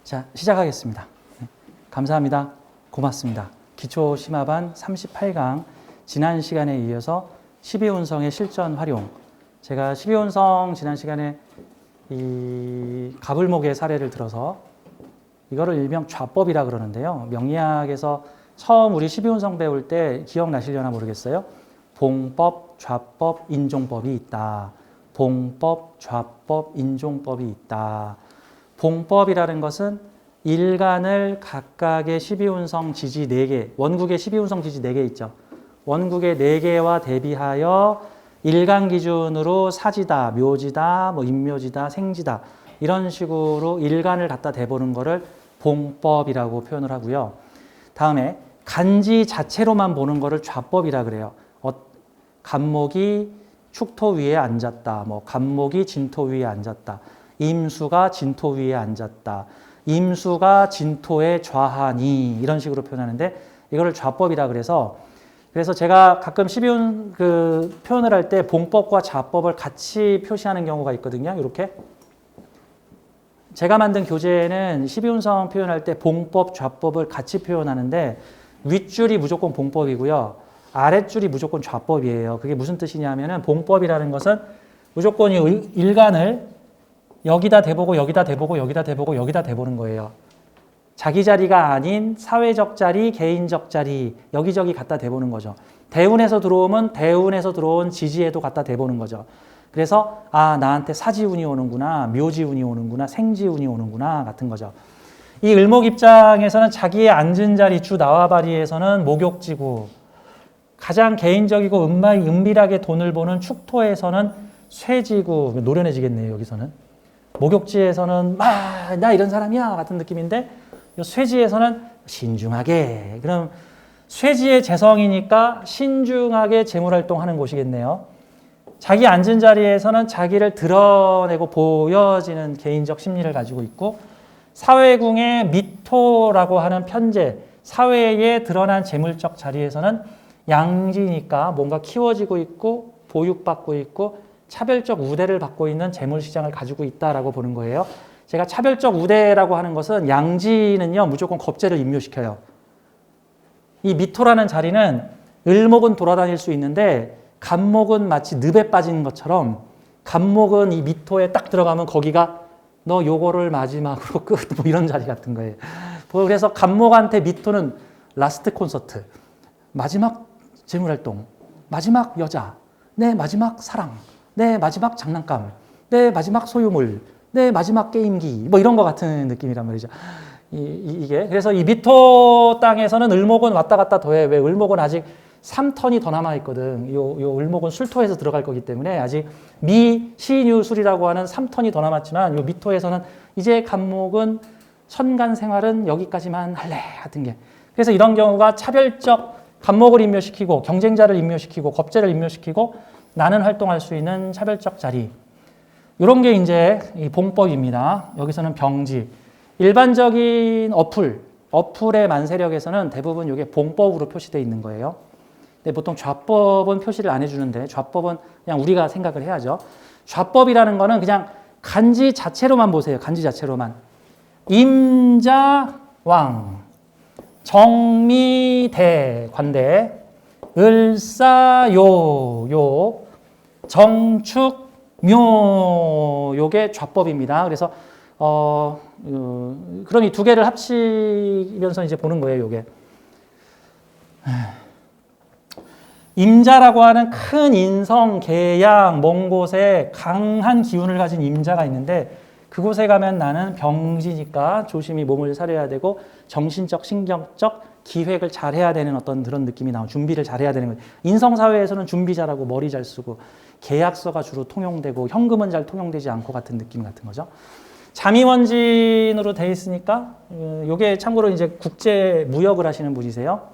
자, 시작하겠습니다. 감사합니다. 고맙습니다. 기초심화반 38강 지난 시간에 이어서 12운성의 실전 활용. 제가 12운성 지난 시간에 이 가불목의 사례를 들어서 이거를 일명 좌법이라 그러는데요. 명리학에서 처음 우리 12운성 배울 때 기억나시려나 모르겠어요. 봉법, 좌법, 인종법이 있다. 봉법, 좌법, 인종법이 있다. 봉법이라는 것은 일간을 각각의 12운성 지지 4개, 원국의 12운성 지지 4개 있죠. 원국의 4개와 대비하여 일간 기준으로 사지다, 묘지다, 뭐 인묘지다, 생지다 이런 식으로 일간을 갖다 대보는 거를 봉법이라고 표현을 하고요. 다음에 간지 자체로만 보는 거를 좌법이라 그래요. 간목이 축토 위에 앉았다, 뭐 간목이 진토 위에 앉았다, 임수가 진토 위에 앉았다, 임수가 진토에 좌하니 이런 식으로 표현하는데 이거를 좌법이라 그래서 제가 가끔 12운 표현을 할 때 봉법과 좌법을 같이 표시하는 경우가 있거든요. 이렇게 제가 만든 교재에는 12운성 표현할 때 봉법, 좌법을 같이 표현하는데 윗줄이 무조건 봉법이고요. 아랫줄이 무조건 좌법이에요. 그게 무슨 뜻이냐면은 봉법이라는 것은 무조건 이 일간을 여기다 대보고 여기다 대보고 여기다 대보고 여기다 대보는 거예요. 자기 자리가 아닌 사회적 자리, 개인적 자리 여기저기 갖다 대보는 거죠. 대운에서 들어오면 대운에서 들어온 지지에도 갖다 대보는 거죠. 그래서 아 나한테 사지운이 오는구나, 묘지운이 오는구나, 생지운이 오는구나 같은 거죠. 이 을목 입장에서는 자기의 앉은 자리 주 나와바리에서는 목욕지구, 가장 개인적이고 은밀하게 돈을 버는 축토에서는 쇠지구, 노련해지겠네요 여기서는. 목욕지에서는 나 이런 사람이야 같은 느낌인데 쇠지에서는 신중하게, 그럼 쇠지의 재성이니까 신중하게 재물활동하는 곳이겠네요. 자기 앉은 자리에서는 자기를 드러내고 보여지는 개인적 심리를 가지고 있고, 사회궁의 미토라고 하는 편재, 사회에 드러난 재물적 자리에서는 양지니까 뭔가 키워지고 있고 보육받고 있고 차별적 우대를 받고 있는 재물시장을 가지고 있다라고 보는 거예요. 제가 차별적 우대라고 하는 것은 양지는요 무조건 겁재를 임묘시켜요. 이 미토라는 자리는 을목은 돌아다닐 수 있는데 간목은 마치 늪에 빠진 것처럼 간목은 이 미토에 딱 들어가면 거기가 너 요거를 마지막으로 끝 뭐 이런 자리 같은 거예요. 그래서 간목한테 미토는 라스트 콘서트, 마지막 재물활동, 마지막 여자, 내 마지막 사랑, 내 마지막 장난감, 내 마지막 소유물, 내 마지막 게임기 뭐 이런 거 같은 느낌이란 말이죠. 이게 그래서 이 미토 땅에서는 을목은 왔다 갔다 더해. 왜? 을목은 아직 3턴이 더 남아 있거든. 요 을목은 술토에서 들어갈 거기 때문에 아직 미시유술이라고 하는 3턴이 더 남았지만 요 미토에서는 이제 간목은 천간 생활은 여기까지만 할래 같은 게. 그래서 이런 경우가 차별적 간목을 임묘시키고 경쟁자를 임묘시키고 겁재를 임묘시키고 나는 활동할 수 있는 차별적 자리. 이런 게 이제 이 봉법입니다. 여기서는 병지. 일반적인 어플의 만세력에서는 대부분 이게 봉법으로 표시되어 있는 거예요. 근데 보통 좌법은 표시를 안 해주는데 좌법은 그냥 우리가 생각을 해야죠. 좌법이라는 거는 그냥 간지 자체로만 보세요. 간지 자체로만. 임자왕, 정미대, 관대, 을사요, 정축, 묘, 요게 좌법입니다. 그래서 그럼 이 두 개를 합치면서 이제 보는 거예요, 요게. 임자라고 하는 큰 인성, 계양, 먼 곳에 강한 기운을 가진 임자가 있는데 그곳에 가면 나는 병지니까 조심히 몸을 사려야 되고 정신적, 신경적 기획을 잘 해야 되는 어떤 그런 느낌이 나오고 준비를 잘 해야 되는 거예요. 인성사회에서는 준비 잘하고 머리 잘 쓰고 계약서가 주로 통용되고 현금은 잘 통용되지 않고 같은 느낌 같은 거죠. 자미원진으로 돼 있으니까 요게 참고로 이제 국제 무역을 하시는 분이세요.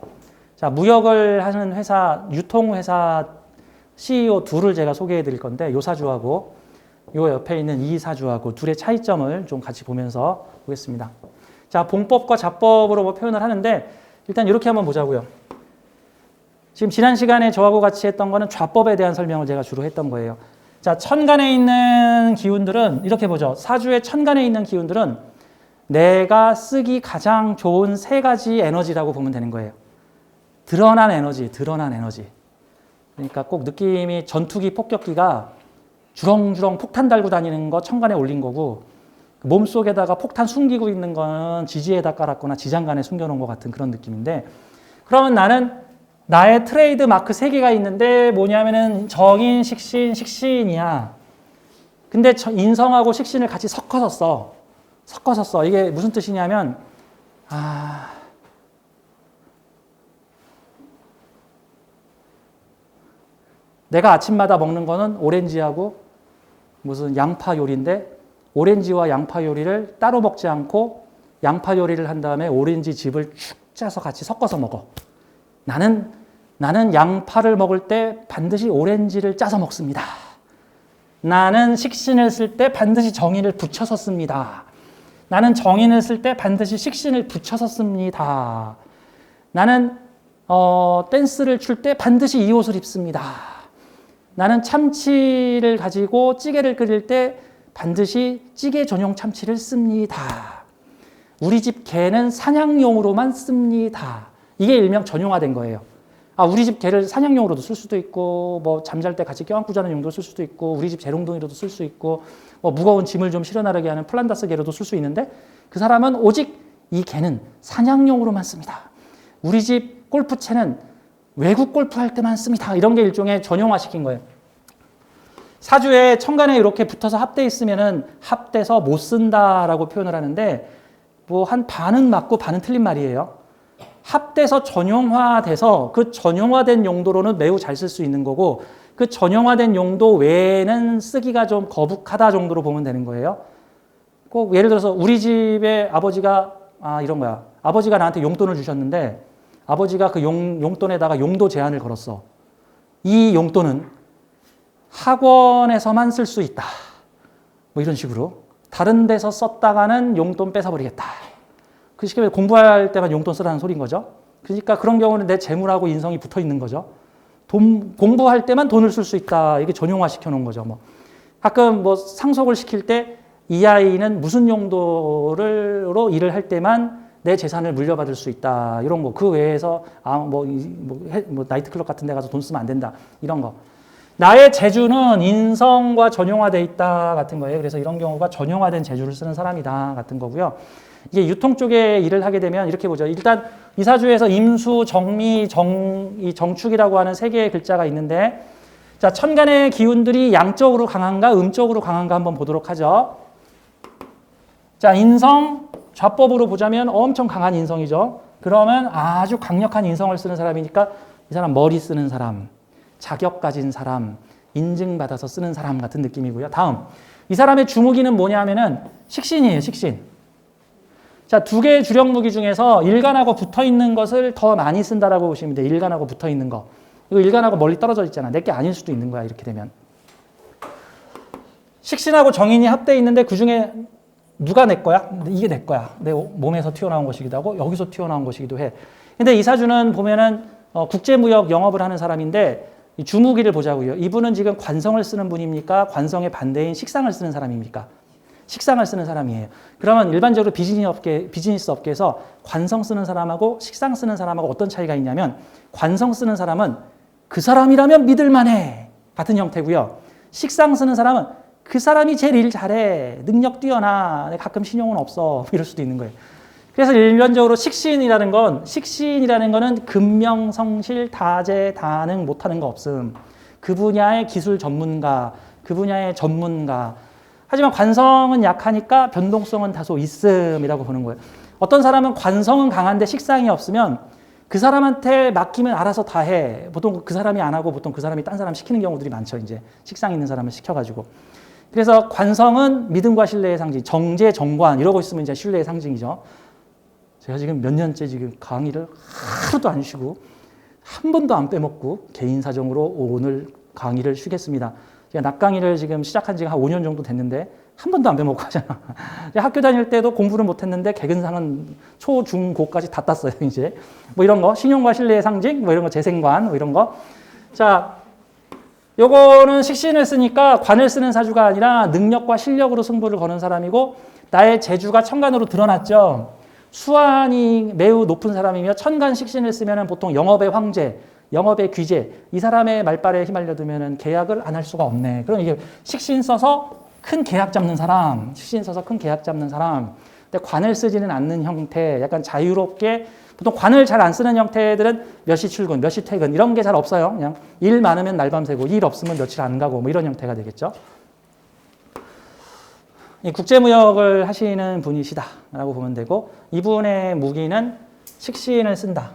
자, 무역을 하는 회사, 유통회사 CEO 둘을 제가 소개해 드릴 건데 요 사주하고 요 옆에 있는 이 사주하고 둘의 차이점을 좀 같이 보면서 보겠습니다. 자, 봉법과 좌법으로 뭐 표현을 하는데 일단 이렇게 한번 보자고요. 지금 지난 시간에 저하고 같이 했던 거는 좌법에 대한 설명을 제가 주로 했던 거예요. 자, 천간에 있는 기운들은 이렇게 보죠. 사주의 천간에 있는 기운들은 내가 쓰기 가장 좋은 세 가지 에너지라고 보면 되는 거예요. 드러난 에너지, 드러난 에너지. 그러니까 꼭 느낌이 전투기, 폭격기가 주렁주렁 폭탄 달고 다니는 거 천간에 올린 거고, 몸속에다가 폭탄 숨기고 있는 거는 지지에다 깔았거나 지장간에 숨겨놓은 것 같은 그런 느낌인데, 그러면 나는 나의 트레이드 마크 3개가 있는데 뭐냐면은 정인, 식신, 식신이야. 근데 인성하고 식신을 같이 섞어서 써. 섞어서 써. 이게 무슨 뜻이냐면, 내가 아침마다 먹는 거는 오렌지하고 무슨 양파 요리인데, 오렌지와 양파 요리를 따로 먹지 않고 양파 요리를 한 다음에 오렌지 즙을 축 짜서 같이 섞어서 먹어. 나는 양파를 먹을 때 반드시 오렌지를 짜서 먹습니다. 나는 식신을 쓸 때 반드시 정인을 붙여서 씁니다. 나는 정인을 쓸 때 반드시 식신을 붙여서 씁니다. 나는 댄스를 출 때 반드시 이 옷을 입습니다. 나는 참치를 가지고 찌개를 끓일 때 반드시 찌개 전용 참치를 씁니다. 우리 집 개는 사냥용으로만 씁니다. 이게 일명 전용화된 거예요. 우리 집 개를 사냥용으로도 쓸 수도 있고, 뭐 잠잘 때 같이 껴안고 자는 용도로 쓸 수도 있고, 우리 집 재롱둥이로도 쓸 수 있고, 뭐 무거운 짐을 좀 실어 나르게 하는 플란다스 개로도 쓸 수 있는데, 그 사람은 오직 이 개는 사냥용으로만 씁니다. 우리 집 골프채는 외국 골프할 때만 씁니다. 이런 게 일종의 전용화시킨 거예요. 사주에 천간에 이렇게 붙어서 합돼 있으면은 합돼서 못 쓴다라고 표현을 하는데, 뭐 한 반은 맞고 반은 틀린 말이에요. 합돼서 전용화돼서 그 전용화된 용도로는 매우 잘 쓸 수 있는 거고, 그 전용화된 용도 외에는 쓰기가 좀 거북하다 정도로 보면 되는 거예요. 꼭 예를 들어서 우리 집에 아버지가 이런 거야. 아버지가 나한테 용돈을 주셨는데 아버지가 그 용돈에다가 용도 제한을 걸었어. 이 용돈은 학원에서만 쓸 수 있다. 뭐 이런 식으로. 다른 데서 썼다가는 용돈 뺏어버리겠다. 그 쉽게 공부할 때만 용돈 쓰라는 소리인 거죠. 그러니까 그런 경우는 내 재물하고 인성이 붙어 있는 거죠. 공부할 때만 돈을 쓸 수 있다. 이게 전용화 시켜놓은 거죠. 뭐 가끔 뭐 상속을 시킬 때 이 아이는 무슨 용도로 일을 할 때만 내 재산을 물려받을 수 있다. 이런 거. 그 외에서 나이트클럽 같은 데 가서 돈 쓰면 안 된다. 이런 거. 나의 재주는 인성과 전용화돼 있다 같은 거예요. 그래서 이런 경우가 전용화된 재주를 쓰는 사람이다 같은 거고요. 이게 유통 쪽에 일을 하게 되면 이렇게 보죠. 일단 이 사주에서 임수, 정미, 이 정축이라고 하는 3개의 글자가 있는데, 자, 천간의 기운들이 양적으로 강한가 음적으로 강한가 한번 보도록 하죠. 자, 인성, 좌법으로 보자면 엄청 강한 인성이죠. 그러면 아주 강력한 인성을 쓰는 사람이니까 이 사람 머리 쓰는 사람, 자격 가진 사람, 인증받아서 쓰는 사람 같은 느낌이고요. 다음, 이 사람의 주무기는 뭐냐 하면은 식신이에요, 식신. 자, 2개의 주력 무기 중에서 일간하고 붙어 있는 것을 더 많이 쓴다라고 보시면 돼요. 일간하고 붙어 있는 거. 이거 일간하고 멀리 떨어져 있잖아. 내게 아닐 수도 있는 거야, 이렇게 되면. 식신하고 정인이 합돼 있는데 그 중에 누가 내 거야? 이게 내 거야. 내 몸에서 튀어나온 것이기도 하고 여기서 튀어나온 것이기도 해. 근데 이 사주는 보면은 국제무역 영업을 하는 사람인데 이 주무기를 보자고요. 이분은 지금 관성을 쓰는 분입니까? 관성의 반대인 식상을 쓰는 사람입니까? 식상을 쓰는 사람이에요. 그러면 일반적으로 비즈니스 업계에서 관성 쓰는 사람하고 식상 쓰는 사람하고 어떤 차이가 있냐면, 관성 쓰는 사람은 그 사람이라면 믿을만해 같은 형태고요. 식상 쓰는 사람은 그 사람이 제일 일 잘해, 능력 뛰어나, 가끔 신용은 없어, 이럴 수도 있는 거예요. 그래서 일반적으로 식신이라는 거는 근명성실 다재 다능 못하는 거 없음. 그 분야의 기술 전문가, 그 분야의 전문가. 하지만 관성은 약하니까 변동성은 다소 있음이라고 보는 거예요. 어떤 사람은 관성은 강한데 식상이 없으면 그 사람한테 맡기면 알아서 다 해. 보통 그 사람이 안 하고 보통 그 사람이 딴 사람 시키는 경우들이 많죠. 이제 식상 있는 사람을 시켜가지고. 그래서 관성은 믿음과 신뢰의 상징, 정제, 정관 이러고 있으면 이제 신뢰의 상징이죠. 제가 지금 몇 년째 지금 강의를 하루도 안 쉬고 한 번도 안 빼먹고 개인 사정으로 오늘 강의를 쉬겠습니다. 제가 낮 강의를 지금 시작한 지가 한 5년 정도 됐는데 한 번도 안 빼먹고 하잖아. 학교 다닐 때도 공부를 못했는데 개근상은 초, 중, 고까지 다 땄어요, 이제. 뭐 이런 거, 신용과 신뢰의 상징, 뭐 이런 거, 재생관, 뭐 이런 거. 자, 요거는 식신을 쓰니까 관을 쓰는 사주가 아니라 능력과 실력으로 승부를 거는 사람이고, 나의 재주가 천간으로 드러났죠. 수완이 매우 높은 사람이며 천간 식신을 쓰면 보통 영업의 황제, 영업의 귀재, 이 사람의 말발에 휘말려두면 계약을 안 할 수가 없네. 그럼 이게 식신 써서 큰 계약 잡는 사람, 식신 써서 큰 계약 잡는 사람, 근데 관을 쓰지는 않는 형태, 약간 자유롭게, 보통 관을 잘 안 쓰는 형태들은 몇 시 출근, 몇 시 퇴근, 이런 게 잘 없어요. 그냥 일 많으면 날밤 새고, 일 없으면 며칠 안 가고, 뭐 이런 형태가 되겠죠. 이 국제무역을 하시는 분이시다라고 보면 되고, 이분의 무기는 식신을 쓴다.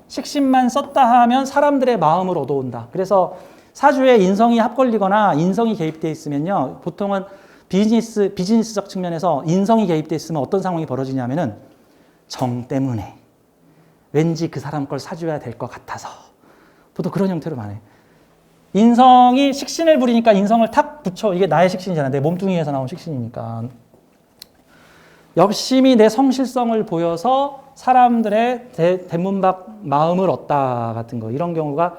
식신만 썼다 하면 사람들의 마음을 얻어온다. 그래서 사주에 인성이 합걸리거나 인성이 개입되어 있으면요, 보통은 비즈니스적 측면에서 인성이 개입되어 있으면 어떤 상황이 벌어지냐면은 정 때문에 왠지 그 사람 걸 사줘야 될 것 같아서, 보통 그런 형태로 많아요. 인성이 식신을 부리니까 인성을 탁 붙여. 이게 나의 식신이잖아. 내 몸뚱이에서 나온 식신이니까. 열심히 내 성실성을 보여서 사람들의 대문박 마음을 얻다 같은 거. 이런 경우가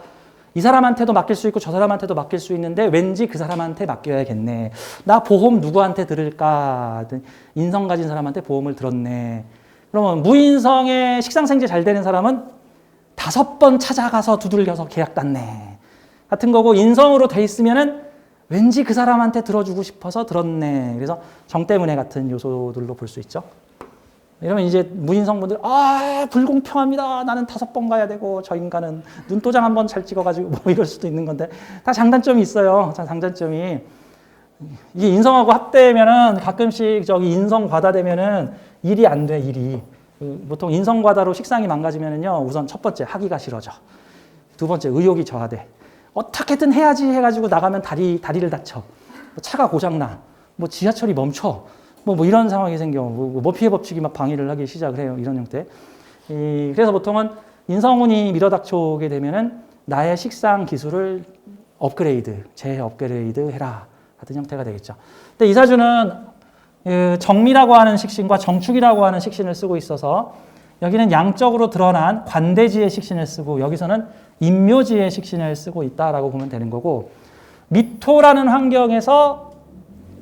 이 사람한테도 맡길 수 있고 저 사람한테도 맡길 수 있는데 왠지 그 사람한테 맡겨야겠네. 나 보험 누구한테 들을까? 인성 가진 사람한테 보험을 들었네. 그러면 무인성의 식상생재 잘 되는 사람은 5번 찾아가서 두들겨서 계약 땄네. 같은 거고, 인성으로 돼 있으면은 왠지 그 사람한테 들어주고 싶어서 들었네. 그래서 정 때문에 같은 요소들로 볼 수 있죠. 이러면 이제 무인성분들, 불공평합니다. 나는 5번 가야 되고, 저 인간은 눈도장 한번 잘 찍어가지고, 뭐 이럴 수도 있는 건데, 다 장단점이 있어요. 장단점이. 이게 인성하고 합되면은 가끔씩 저기 인성 과다되면은 일이 안 돼, 일이. 보통 인성 과다로 식상이 망가지면은요, 우선 첫 번째, 하기가 싫어져. 두 번째, 의욕이 저하돼. 어떻게든 해야지 해가지고 나가면 다리를 다쳐. 뭐 차가 고장나. 뭐 지하철이 멈춰. 뭐 이런 상황이 생겨. 머피의 법칙이 막 방해를 하기 시작을 해요. 이런 형태. 그래서 보통은 인성운이 밀어닥쳐오게 되면은 나의 식상 기술을 재업그레이드 해라. 같은 형태가 되겠죠. 근데 이 사주는 정미라고 하는 식신과 정축이라고 하는 식신을 쓰고 있어서 여기는 양적으로 드러난 관대지의 식신을 쓰고 여기서는 인묘지의 식신을 쓰고 있다라고 보면 되는 거고, 미토라는 환경에서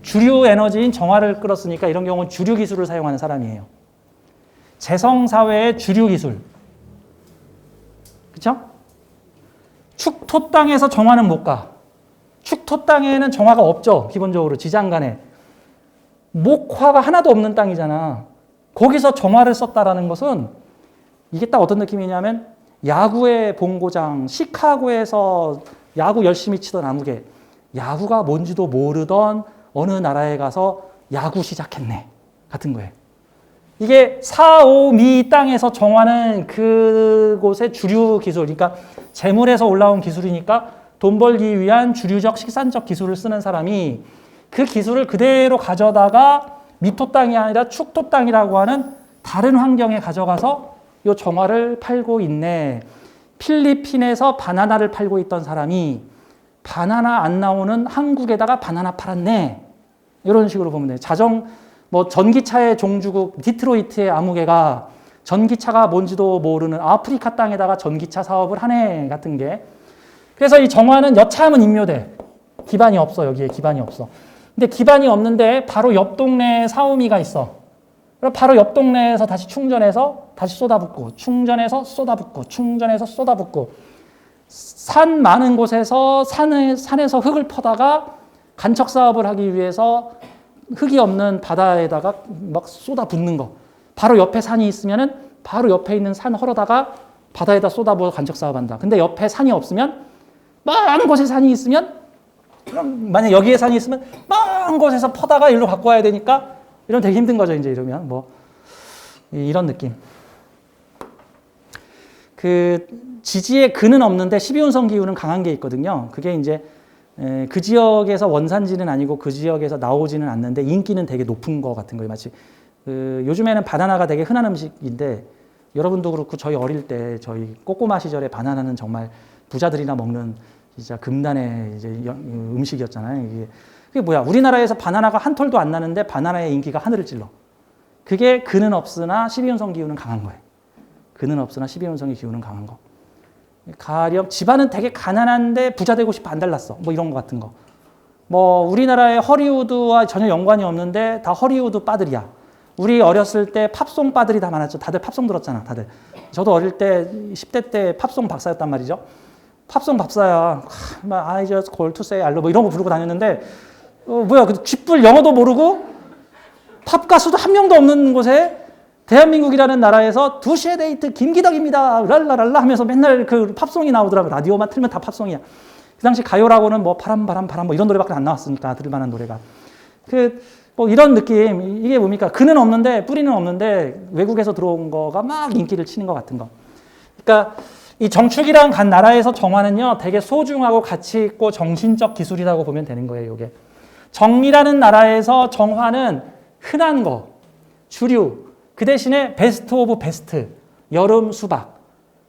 주류 에너지인 정화를 끌었으니까 이런 경우는 주류 기술을 사용하는 사람이에요. 재성사회의 주류 기술. 그렇죠? 축토 땅에서 정화는 못 가. 축토 땅에는 정화가 없죠. 기본적으로 지장간에. 목화가 하나도 없는 땅이잖아. 거기서 정화를 썼다라는 것은 이게 딱 어떤 느낌이냐면 야구의 본고장, 시카고에서 야구 열심히 치던 아무개, 야구가 뭔지도 모르던 어느 나라에 가서 야구 시작했네. 같은 거예요. 이게 4, 5, 미 땅에서 정화는 그곳의 주류 기술, 그러니까 재물에서 올라온 기술이니까 돈 벌기 위한 주류적 식산적 기술을 쓰는 사람이 그 기술을 그대로 가져다가 미토 땅이 아니라 축토 땅이라고 하는 다른 환경에 가져가서 이 정화를 팔고 있네. 필리핀에서 바나나를 팔고 있던 사람이 바나나 안 나오는 한국에다가 바나나 팔았네. 이런 식으로 보면 돼요. 전기차의 종주국 디트로이트의 아무개가 전기차가 뭔지도 모르는 아프리카 땅에다가 전기차 사업을 하네. 같은 게. 그래서 이 정화는 여차하면 인묘돼. 기반이 없어. 여기에 기반이 없어. 근데 기반이 없는데 바로 옆 동네에 사오미가 있어. 바로 옆 동네에서 다시 충전해서 다시 쏟아붓고, 충전해서 쏟아붓고, 충전해서 쏟아붓고, 산 많은 곳에서 산에서 흙을 퍼다가 간척 사업을 하기 위해서 흙이 없는 바다에다가 막 쏟아붓는 거. 바로 옆에 산이 있으면은 바로 옆에 있는 산 헐어다가 바다에다 쏟아부어 간척 사업한다. 근데 옆에 산이 없으면, 많은 곳에 산이 있으면, 그럼 만약 여기에 산이 있으면 먼 곳에서 퍼다가 일로 갖고 와야 되니까 이러면 되게 힘든 거죠. 이제 이러면 이런 느낌. 그 지지에 근은 없는데 12운성 기운은 강한 게 있거든요. 그게 이제 그 지역에서 원산지는 아니고 그 지역에서 나오지는 않는데 인기는 되게 높은 거 같은 거예요. 마치 요즘에는 바나나가 되게 흔한 음식인데 여러분도 그렇고 저희 어릴 때 저희 꼬꼬마 시절에 바나나는 정말 부자들이나 먹는 진짜 금단의 이제 음식이었잖아요. 이게 그게 뭐야? 우리나라에서 바나나가 한 톨도 안 나는데 바나나의 인기가 하늘을 찔러. 그게 그는 없으나 12운성 기운은 강한 거예요. 그는 없으나 12운성의 기운은 강한 거. 가령 집안은 되게 가난한데 부자 되고 싶어 안 달랐어. 뭐 이런 거 같은 거. 뭐 우리나라의 허리우드와 전혀 연관이 없는데 다 허리우드 빠들이야. 우리 어렸을 때 팝송 빠들이 다 많았죠. 다들 팝송 들었잖아. 다들. 저도 어릴 때 10대 때 팝송 박사였단 말이죠. 팝송 박사야. I just call to say I love 뭐 이런 거 부르고 다녔는데 뭐야 그 쥐뿔 영어도 모르고 팝 가수도 한 명도 없는 곳에 대한민국이라는 나라에서 2시에 데이트 김기덕입니다. 랄라랄라 하면서 맨날 그 팝송이 나오더라고요. 라디오만 틀면 다 팝송이야. 그 당시 가요라고는 뭐 바람 뭐 이런 노래밖에 안 나왔으니까 들을 만한 노래가. 뭐 이런 느낌. 이게 뭡니까? 근은 없는데 뿌리는 없는데 외국에서 들어온 거가 막 인기를 치는 것 같은 거. 그러니까 이 정축이랑 간 나라에서 정화는요. 되게 소중하고 가치 있고 정신적 기술이라고 보면 되는 거예요. 이게. 정미라는 나라에서 정화는 흔한 거, 주류. 그 대신에 베스트 오브 베스트, 여름 수박.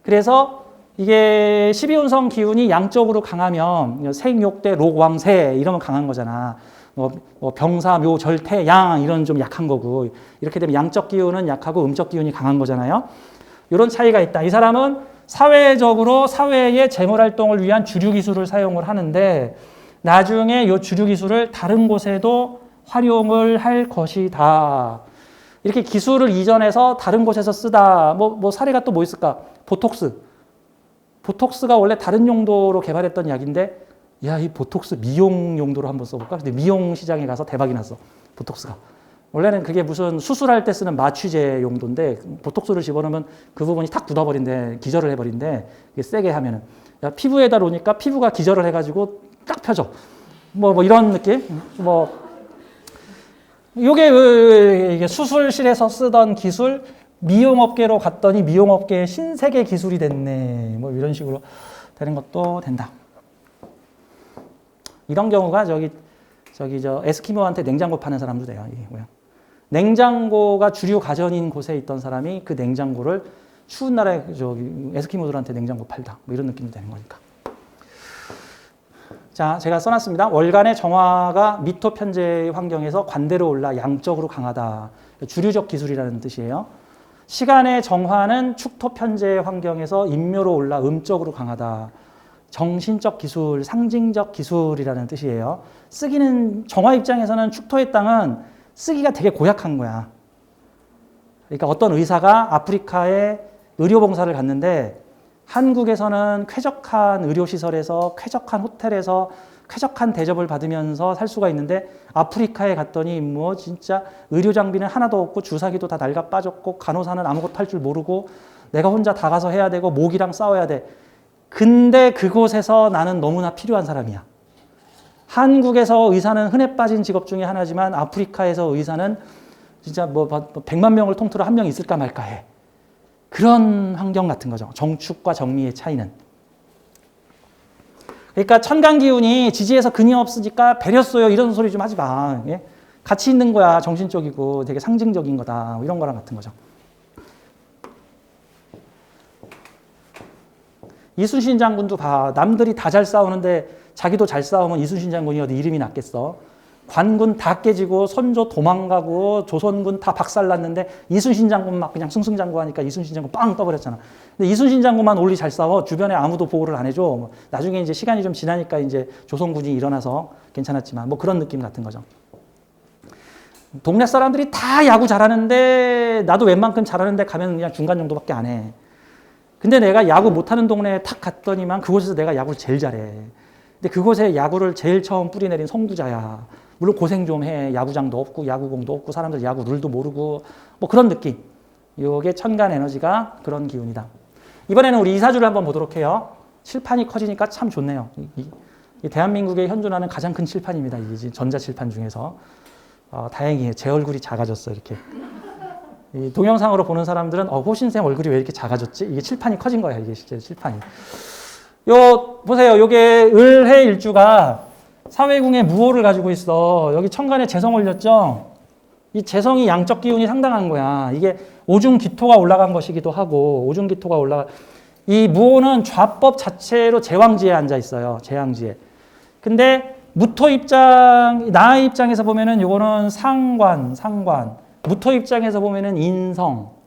그래서 이게 12운성 기운이 양적으로 강하면 생욕대, 록왕새 이러면 강한 거잖아. 뭐 병사, 묘, 절태, 양 이런 좀 약한 거고 이렇게 되면 양적 기운은 약하고 음적 기운이 강한 거잖아요. 이런 차이가 있다. 이 사람은 사회적으로 사회의 재물활동을 위한 주류 기술을 사용을 하는데 나중에 이 주류 기술을 다른 곳에도 활용을 할 것이다. 이렇게 기술을 이전해서 다른 곳에서 쓰다. 뭐 사례가 또 뭐 있을까? 보톡스. 보톡스가 원래 다른 용도로 개발했던 약인데, 야, 이 보톡스 미용 용도로 한번 써볼까? 근데 미용 시장에 가서 대박이 났어. 보톡스가. 원래는 그게 무슨 수술할 때 쓰는 마취제 용도인데, 보톡스를 집어넣으면 그 부분이 탁 굳어버린대. 기절을 해버린대. 이게 세게 하면은. 야, 피부에다 놓으니까 피부가 기절을 해가지고 딱 펴져. 뭐 이런 느낌? 이게 수술실에서 쓰던 기술, 미용업계로 갔더니 미용업계의 신세계 기술이 됐네. 뭐 이런 식으로 되는 것도 된다. 이런 경우가 저 에스키모한테 냉장고 파는 사람도 돼요. 이게 뭐야? 냉장고가 주류 가전인 곳에 있던 사람이 그 냉장고를 추운 나라에 에스키모들한테 냉장고 팔다. 뭐 이런 느낌이 되는 거니까. 자, 제가 써놨습니다. 월간의 정화가 미토 편제 환경에서 관대로 올라 양적으로 강하다. 주류적 기술이라는 뜻이에요. 시간의 정화는 축토 편제 환경에서 인묘로 올라 음적으로 강하다. 정신적 기술, 상징적 기술이라는 뜻이에요. 쓰기는 정화 입장에서는 축토의 땅은 쓰기가 되게 고약한 거야. 그러니까 어떤 의사가 아프리카에 의료봉사를 갔는데 한국에서는 쾌적한 의료시설에서 쾌적한 호텔에서 쾌적한 대접을 받으면서 살 수가 있는데 아프리카에 갔더니 뭐 진짜 의료 장비는 하나도 없고 주사기도 다 낡아 빠졌고 간호사는 아무것도 할 줄 모르고 내가 혼자 다 가서 해야 되고 모기랑 싸워야 돼. 근데 그곳에서 나는 너무나 필요한 사람이야. 한국에서 의사는 흔해 빠진 직업 중에 하나지만 아프리카에서 의사는 진짜 뭐 100만 명을 통틀어 한 명 있을까 말까 해. 그런 환경 같은 거죠. 정축과 정미의 차이는. 그러니까 천간 기운이 지지에서 근이 없으니까 배렸어요. 이런 소리 좀 하지 마. 예? 가치 있는 거야. 정신적이고 되게 상징적인 거다. 이런 거랑 같은 거죠. 이순신 장군도 봐. 남들이 다 잘 싸우는데 자기도 잘 싸우면 이순신 장군이 어디 이름이 났겠어. 관군 다 깨지고 선조 도망가고 조선군 다 박살났는데 이순신 장군 막 그냥 승승장구하니까 이순신 장군 빵 떠버렸잖아. 근데 이순신 장군만 올리 잘 싸워. 주변에 아무도 보호를 안 해줘. 뭐 나중에 이제 시간이 좀 지나니까 이제 조선군이 일어나서 괜찮았지만 뭐 그런 느낌 같은 거죠. 동네 사람들이 다 야구 잘하는데 나도 웬만큼 잘하는데 가면 그냥 중간 정도밖에 안 해. 근데 내가 야구 못하는 동네에 탁 갔더니만 그곳에서 내가 야구를 제일 잘해. 근데 그곳에 야구를 제일 처음 뿌리내린 선구자야. 물론 고생 좀 해. 야구장도 없고 야구공도 없고 사람들 야구 룰도 모르고 뭐 그런 느낌. 이게 천간 에너지가 그런 기운이다. 이번에는 우리 이사주를 한번 보도록 해요. 칠판이 커지니까 참 좋네요. 이 대한민국에 현존하는 가장 큰 칠판입니다. 이게 전자칠판 중에서. 다행히 제 얼굴이 작아졌어 이렇게. 이 동영상으로 보는 사람들은 호신생 얼굴이 왜 이렇게 작아졌지? 이게 칠판이 커진 거야. 이게 실제 칠판이. 보세요. 요게 을해 일주가 사회궁에 무호를 가지고 있어. 여기 천간에 재성 올렸죠? 이 재성이 양적 기운이 상당한 거야. 이게 오중기토가 올라간 것이기도 하고, 이 무호는 좌법 자체로 제왕지에 앉아 있어요. 제왕지에. 근데 무토 나 입장에서 보면은 요거는 상관. 무토 입장에서 보면은 인성.